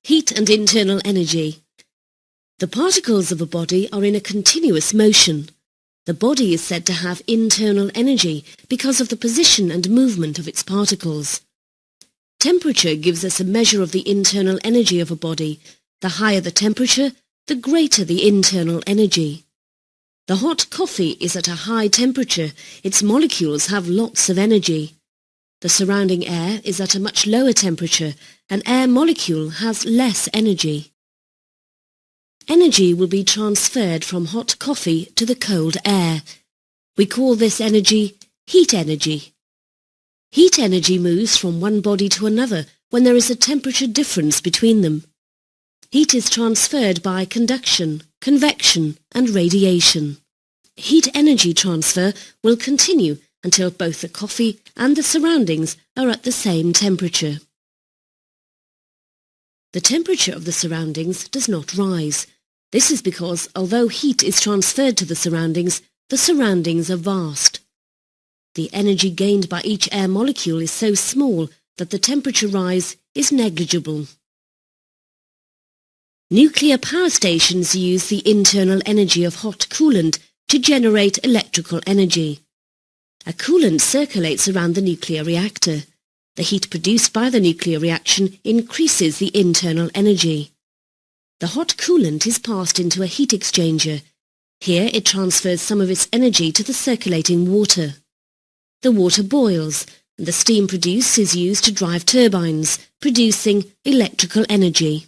Heat and internal energy. The particles of a body are in a continuous motion. The body is said to have internal energy because of the position and movement of its particles. Temperature gives us a measure of the internal energy of a body. The higher the temperature, the greater the internal energy. The hot coffee is at a high temperature. Its molecules have lots of energy. The surrounding air is at a much lower temperature. An air molecule has less energy. Energy will be transferred from hot coffee to the cold air. We call this energy heat energy. Heat energy moves from one body to another when there is a temperature difference between them. Heat is transferred by conduction, convection, and radiation. Heat energy transfer will continue until both the coffee and the surroundings are at the same temperature. The temperature of the surroundings does not rise. This is because, although heat is transferred to the surroundings are vast. The energy gained by each air molecule is so small that the temperature rise is negligible. Nuclear power stations use the internal energy of hot coolant to generate electrical energy. A coolant circulates around the nuclear reactor. The heat produced by the nuclear reaction increases the internal energy. The hot coolant is passed into a heat exchanger. Here it transfers some of its energy to the circulating water. The water boils, and the steam produced is used to drive turbines, producing electrical energy.